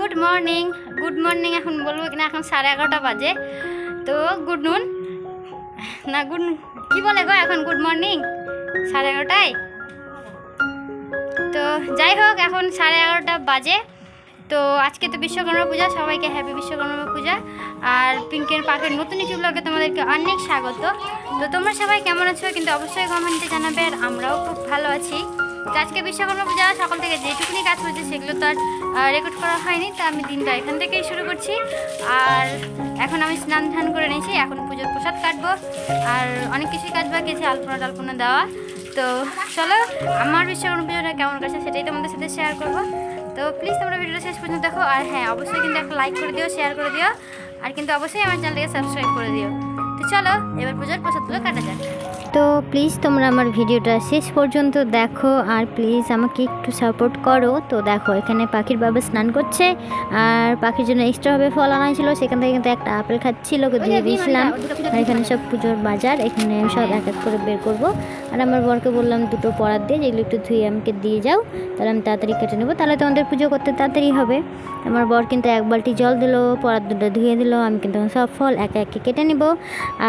Good morning এখন বলবো কিনা, এখন 11:30 বাজে। তো গুড নুন না গুড কি বলে গো, এখন গুড মর্নিং 11:30টায়। তো যাই হোক, এখন 11:30 বাজে। তো আজকে তো বিশ্বকর্মা পূজা, সবাইকে হ্যাপি বিশ্বকর্মা পূজা। আর পিঙ্কের পাখির নতুন ইউটিউব ব্লগে তোমাদেরকে অনেক স্বাগত। তো তোমরা সবাই কেমন আছো কিন্তু অবশ্যই কমেন্টে জানাবে। আর আমরাও খুব ভালো আছি। তো আজকে বিশ্বকর্মা পূজা সকাল থেকে যেটুকুনি কাজ হয়েছে সেগুলো তো আর রেকর্ড করা হয়নি। তো আমি দিনটা এখান থেকেই শুরু করছি। আর এখন আমি স্নান ধান করে নিয়েছি, এখন পুজোর প্রসাদ কাটবো। আর অনেক কিছুই কাজ বাকি আছে, আলপনা দেওয়া। তো চলো, আমার বিশ্বকর্মা পুজোটা কেমন কাছে সেটাই তোমাদের সাথে শেয়ার করবো। তো প্লিজ তোমরা ভিডিওটা শেষ পর্যন্ত দেখো। আর হ্যাঁ, অবশ্যই কিন্তু একটা লাইক করে দিও, শেয়ার করে দিও। আর কিন্তু অবশ্যই আমার চ্যানেলটাকে সাবস্ক্রাইব করে দিও। তো চলো এবার পুজোর প্রসাদগুলো কাটা যাক। তো প্লিজ তোমরা আমার ভিডিওটা শেষ পর্যন্ত দেখো আর প্লিজ আমাকে একটু সাপোর্ট করো। তো দেখো, এখানে পাখির বাবা স্নান করছে আর পাখির জন্য এক্সট্রাভাবে ফল আনা ছিল, সেখান থেকে কিন্তু একটা আপেল খাচ্ছিল, দিয়ে দিয়েছিলাম। আর এখানে সব পুজোর বাজার এখানে সব এক এক করে বের করবো। আর আমার বরকে বললাম দুটো পরাত দিয়ে, যেগুলো একটু ধুয়ে আমাকে দিয়ে যাও, তাহলে আমি তাড়াতাড়ি কেটে নেবো, তাহলে তোমাদের পুজো করতে তাড়াতাড়ি হবে। আমার বর কিন্তু এক বালতি জল দিল, পরাত দুটো ধুয়ে দিল, আমি কিন্তু সব ফল একে একে কেটে নেব।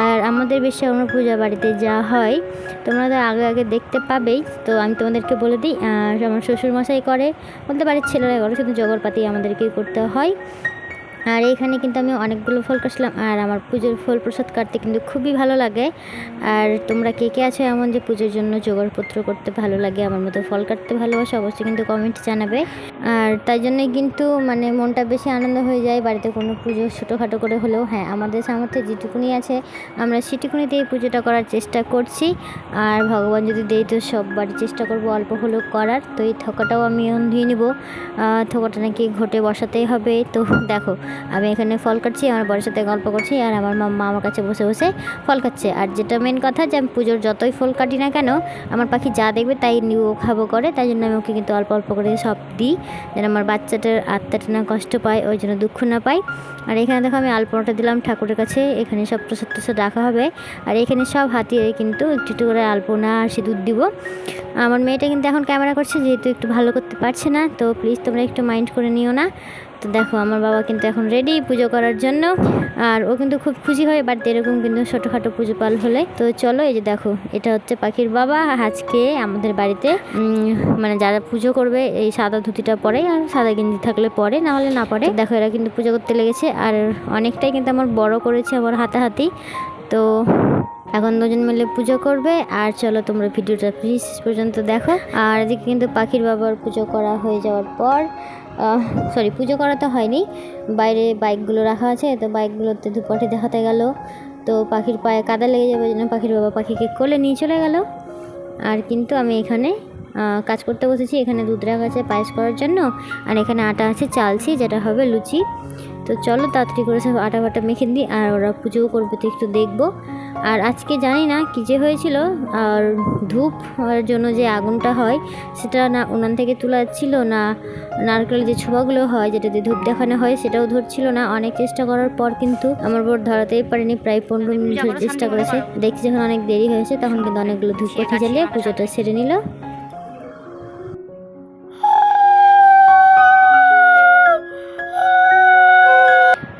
আর আমাদের বিশ্বকর্মা পূজা বাড়িতে যা হয় তোমরা তো আগে দেখতে পাবেই। তো আমি তোমাদেরকে বলে দিই, আমার শ্বশুরমশাই করে, বলতে বাড়ির ছেলেরা করে, শুধু জগরপাতি আমাদেরকেই করতে হয়। আর এইখানে কিন্তু আমি অনেকগুলো ফল কাটলাম। আর আমার পুজোর ফল প্রসাদ কাটতে কিন্তু খুবই ভালো লাগে। আর তোমরা কে কে আছো এমন যে পুজোর জন্য জোগাড়পত্র করতে ভালো লাগে, আমার মতো ফল কাটতে ভালোবাসো, অবশ্যই কিন্তু কমেন্ট জানাবে। আর তাই জন্যই কিন্তু মানে মনটা বেশি আনন্দ হয়ে যায় বাড়িতে কোনো পুজো ছোটোখাটো করে হলেও। হ্যাঁ, আমাদের সামর্থ্যে যেটুকুনি আছে আমরা সেটুকুনিতেই পুজোটা করার চেষ্টা করছি। আর ভগবান যদি দেই তো সববার চেষ্টা করব অল্প হলেও করার। তো এই থকাটাও আমি ধুয়ে নিব, থকাটা নাকি ঘটে বসাতেই হবে। তো দেখো, আমি এখানে ফল কাটছি, আমার বড়ের সাথে গল্প করছি, আর আমার মাম্মা আমার কাছে বসে বসে ফল খাচ্ছে। আর যেটা মেন কথা, যে আমি পুজোর যতই ফল কাটি না কেন, আমার পাখি যা দেখবে তাই নিব খাবো করে, তাই জন্য আমি ওকে কিন্তু অল্প অল্প করে সব দিই, যেন আমার বাচ্চাটার আত্মাটা না কষ্ট পায়, ওই জন্য দুঃখ না পায়। আর এখানে দেখো আমি আলপনাটা দিলাম ঠাকুরের কাছে, এখানে সব প্রসাদ টসাদ রাখা হবে। আর এখানে সব হাতিয়ে কিন্তু একটু একটু করে আলপনা আর সিঁদুর দিব। আমার মেয়েটা কিন্তু এখন ক্যামেরা করছে, যেহেতু একটু ভালো করতে পারছে না, তো প্লিজ তোমরা একটু মাইন্ড করে নিও না। তো দেখো, আমার বাবা কিন্তু এখন রেডি পুজো করার জন্য। আর ও কিন্তু খুব খুশি হয় বাড়িতে এরকম কিন্তু ছোটোখাটো পুজো পাল হলে। তো চলো, এই যে দেখো, এটা হচ্ছে পাখির বাবা। আজকে আমাদের বাড়িতে মানে যারা পুজো করবে এই সাদা ধুতিটা পরে, আর সাদা গেঞ্জি থাকলে পরে, না হলে না পরে। দেখো, এরা কিন্তু পুজো করতে লেগেছে। আর অনেকটাই কিন্তু আমার বড় করেছে আমার হাতাহাতি। তো এখন দুজন মিলে পুজো করবে। আর চলো তোমরা ভিডিওটা প্লিজ শেষ পর্যন্ত দেখো। আর এদিকে কিন্তু পাখির বাবার পুজো করা হয়ে যাওয়ার পর, পুজো করা তো হয়নি, বাইরে বাইকগুলো রাখা আছে, তো বাইকগুলোতে ধূপকাঠি দেখাতে গেল। তো পাখির পায়ে কাদা লেগে যাবে, জন্য পাখির বাবা পাখিকে কোলে নিয়ে চলে গেল। আর কিন্তু আমি এখানে কাজ করতে বসেছি। এখানে দুধ রাখা আছে পায়েস করার জন্য, আর এখানে আটা আছে চালছি, যেটা হবে লুচি। তো চলো তাড়াতাড়ি করে সব আটা বাটা মেখে দিই। আর ওরা পুজোও করবে, তো একটু দেখবো। আর আজকে জানি না কী যে হয়েছিল, আর ধূপ হওয়ার জন্য যে আগুনটা হয় সেটা না উনান থেকে তোলা যাচ্ছিল না, নারকেলের যে ছোবাগুলো হয় যেটাতে ধূপ দেখানো হয় সেটাও ধরছিল না। অনেক চেষ্টা করার পর কিন্তু আমার বর ধরাতেই পারেনি, প্রায় 15 মিনিট ধরে চেষ্টা করেছে। দেখছি যখন অনেক দেরি হয়েছে, তখন কিন্তু অনেকগুলো ধূপকাঠি জ্বালিয়ে পুজোটা সেরে নিল।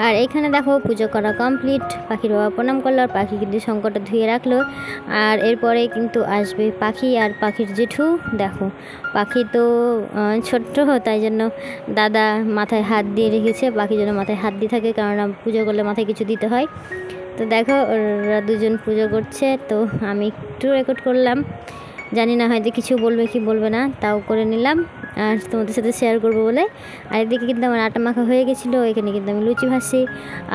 আর এখানে দেখো পুজো করা কমপ্লিট, পাখির বাবা প্রণাম করলো, আর পাখি কিন্তু শঙ্করটা ধুয়ে রাখলো। আর এরপরে কিন্তু আসবে পাখি আর পাখির জেঠু। দেখো, পাখি তো ছোট্ট, তাই জন্য দাদা মাথায় হাত দিয়ে রেখেছে, পাখির জন্য মাথায় হাত দিয়ে থাকে, কারণ পুজো করলে মাথায় কিছু দিতে হয়। তো দেখো, ওরা দুজন পুজো করছে। তো আমি একটু রেকর্ড করলাম, জানি না হয়তো কিছু বলবে কি বলবে না, তাও করে নিলাম আর তোমাদের সাথে শেয়ার করবো বলে। আর এদিকে কিন্তু আমার আটা মাখা হয়ে গেছিলো, এখানে কিন্তু আমি লুচি ভাজছি।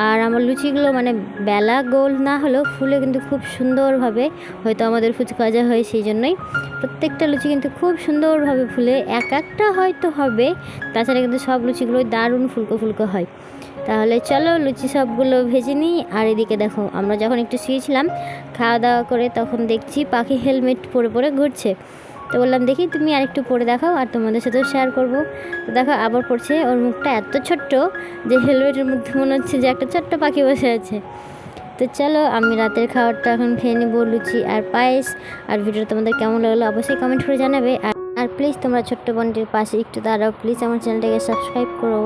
আর আমার লুচিগুলো মানে বেলা গোল না হলেও ফুলে কিন্তু খুব সুন্দরভাবে, হয়তো আমাদের ফুচকা ভাজা হয় সেই জন্যই প্রত্যেকটা লুচি কিন্তু খুব সুন্দরভাবে ফুলে, এক একটা হয়তো হবে, তাছাড়া কিন্তু সব লুচিগুলোই দারুণ ফুলকো ফুলকো হয়। তাহলে চলো লুচি সবগুলো ভেজে নিই। আর এদিকে দেখো, আমরা যখন একটু শুয়েছিলাম খাওয়া দাওয়া করে, তখন দেখছি পাখি হেলমেট পরে পরে ঘুরছে। তো বললাম দেখি তুমি আরেকটু পরে দেখাও, আর তোমাদের সাথেও শেয়ার করব। তো দেখো আবার পড়ছে, ওর মুখটা এত ছোট্ট যে হেলমেটের মধ্যে মনে হচ্ছে যে একটা ছোট্ট পাখি বসে আছে। তো চলো, আমি রাতের খাবারটা এখন খেয়ে নেবো, লুচি আর পায়েস। আর ভিডিওটা তোমাদের কেমন লাগলো অবশ্যই কমেন্ট করে জানাবে। আর প্লিজ তোমরা ছোট্ট বোনটির পাশে একটু দাঁড়াও, প্লিজ আমার চ্যানেলটাকে সাবস্ক্রাইব করো।